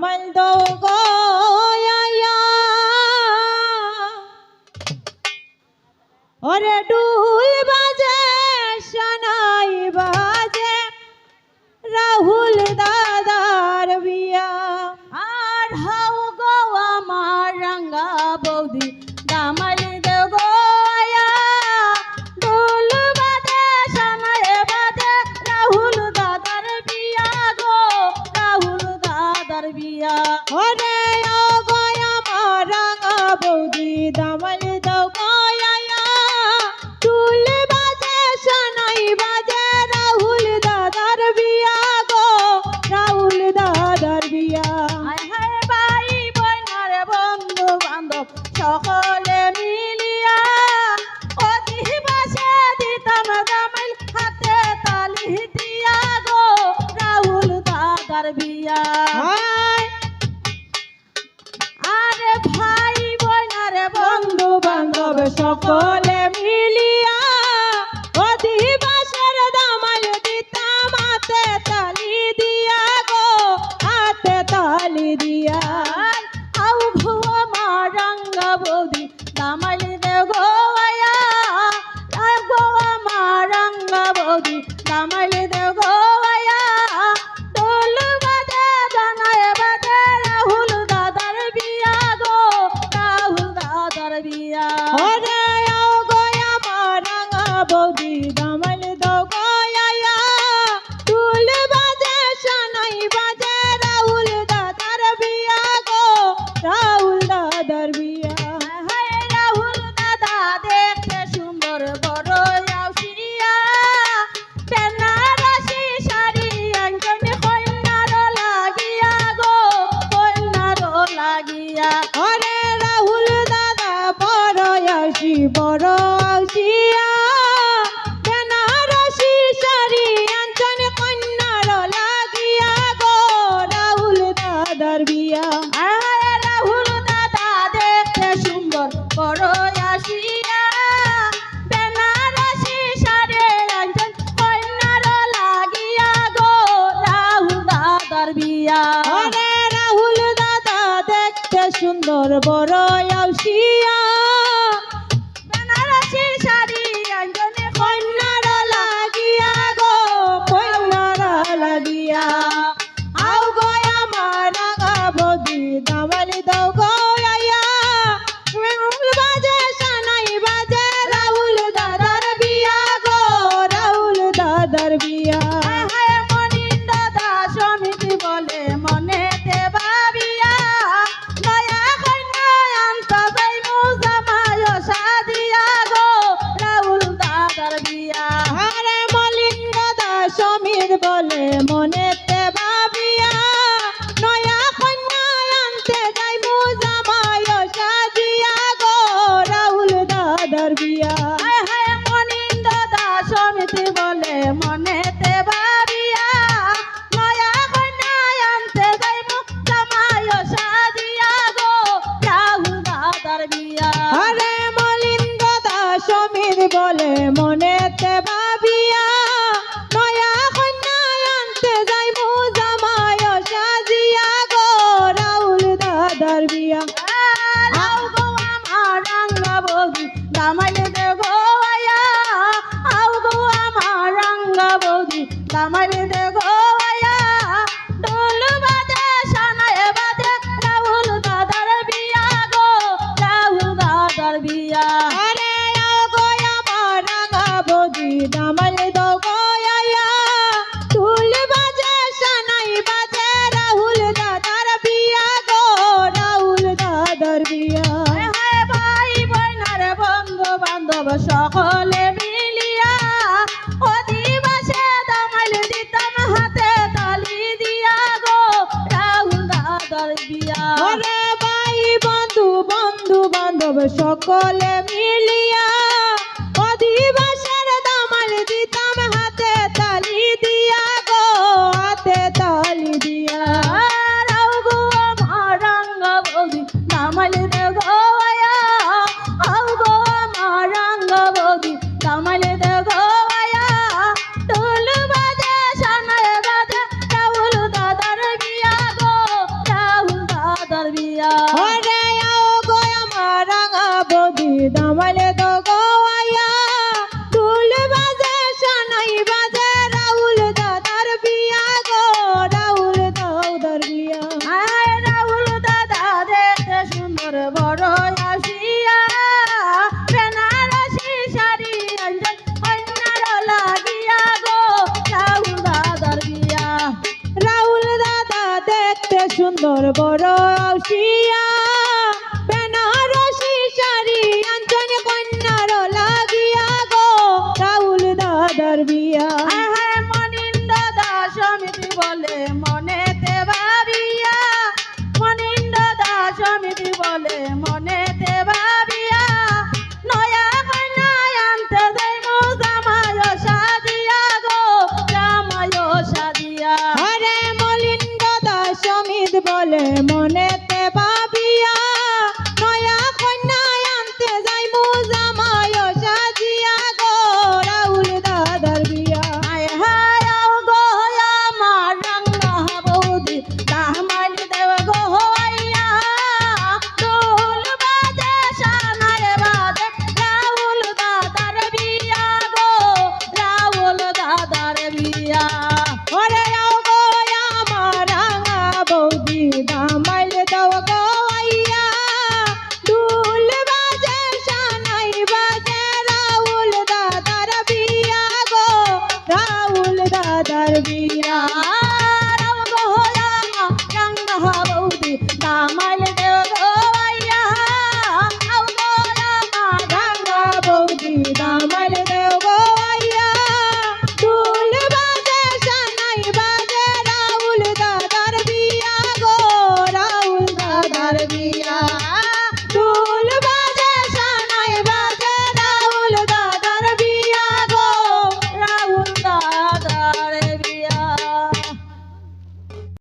দামাল দৌ গয়া ওরে ডুল বাজে শনাই বাজে রাহুল দাদার বিয়া আর হাও গো আমার রঙ্গা বৌদি দামাল দৌ গয়া ডুল বাজে শনাই বাজে রাহুল দাদার বিয়া গো রাহুল দাদার বিয়া ওরে ও গো আমার রঙ্গা বৌদি দামাল দৌ গয়া ডুল বাজে শনাই বাজে রাহুল দাদার বিয়া গো রাহুল দাদার বিয়া হায় হায় ভাই বোনার বন্ধু বান্ধব সকলে মিলিয়া অতি বাসে দিতাম দামাল হাতে তালি দিয়া গো রাহুল দাদার বিয়া আরে ভাই বোনার বন্ধু বান্ধব সকলে মিলিয়া অধিবাসের দামাল দিতাম হাতে তালি দিয়া গো হাতে তালি দিয়া আউ ঘুয়া মারাঙ্গা বৌদি দামাল দে গোয়া গোয়া মারাঙ্গা বৌদি দামাল দে গোয়া ঢোল বাজে জানায় বাজে রাহুল দাদার বিয়া গো রাহুল দাদার বিয়া ওরে আও গোয়া মারাঙ্গা বৌদি দামাল দৌ গয়া ঢোল বাজে শনাই বাজে রাহুল দাদার বিয়া গো রাহুল দাদার বিয়া হায় রাহুল দাদা দেখতে সুন্দর বড় আউসিয়া বেনারসি শাড়ি আঙ্গনে কন্যার লাগিয়া গো কন্যার লাগিয়া ওরে রাহুল দাদা বড় আউসিয়া বেনারসি শাড়ি আঙ্গনে কন্যার লাগিয়া গো রাহুল দাদার বিয়া রাহুল দাদা দেখতে সুন্দর বড় আসিয়া বেনারসি শাড়ি আঙ্গন কন্যার লাগিয়া গো রাহুল দাদার বিয়া ওরে রাহুল দাদা দেখতে সুন্দর বড় আউসিয়া বেনারসি শাড়ি আঙ্গনে কন্যার লাগিয়া গো কন্যার লাগিয়া আও গো আমার রাঙা বৌদি দামাল দৌ গয়া ঢোল বাজে শনাই বাজে রাহুল দাদার বিয়া গো রাহুল দাদার বিয়া হায় মনিন দাদা সমিতি বলে মনেতে ভাবিয়া নয়া কন্যা আনতা যাইমু জামায় সাদিয়া গো রাহুল দাদার বিয়া আরে মলিন দাদা সমীর বলে মনেতে ভাবিয়া নয়া কন্যা আনতে যাইমু জামায় সাদিয়া গো রাহুল দাদার বিয়া হায় হায় মনিন দাদা সমিতি বলে মনেতে ভাবিয়া নয়া কন্যা আনতে যাইমু জামায় সাদিয়া গো রাহুল দাদার বিয়া আরে মলিন দাদা সমীর বলে মনেতে ভাবিয়া নয়া কন্যা আনতে যাইমু জামায় সাজিয়া গো রাহুল দাদার বিয়া আও গো আমার রাঙ্গা বৌদি দামাল দে গোয়া আও গো আমার রাঙ্গা বৌদি দামাল দে গোয়া ঢোল বাজে শনাই বাজে রাহুল দাদার বিয়া গো রাহুল দাদার বিয়া আরে আও গো আমার রাঙ্গা বৌদি দামাল দৌ গয়া ঢোল বাজে শনাই বাজে রাহুল দাদার বিয়া গো রাহুল দাদার বিয়া হায় ভাই বোনার বন্ধু বান্ধব সকলে মিলিয়া অধিবাসে দামাল দিতাম হাতে তালি দিয়া গো রাহুল দাদার বিয়া ওরে ভাই বন্ধু বান্ধব সকলে মিলিয়া অধিবাসের দামাল দিতাম হাতে তালি দিয়া গো হাতে তালি দিয়া রাও গো আমার রঙ্গা বৌদি দামাল দে গোয়া আও গো আমার রঙ্গা বৌদি দামাল দে গোয়া ঢোল বাজে শনাই বাজে রাহুল দাদার বিয়া গো সুন্দর বড় আউসিয়া বেনারসি শাড়ি আঞ্চন কন্যার লাগিয়া গো রাহুল দাদার বিয়া। আহা মনিন্দ দাস সমিতি বলে মনেতে ভাবিয়া, মনিন্দ দাস সমিতি বলে মনেতে ভাবিয়া, নয়া কন্যা আনতে যাইমু জামায় সাজিয়া গো জামায় সাজিয়া। আরে মলিন্দ দাস সমিত বলে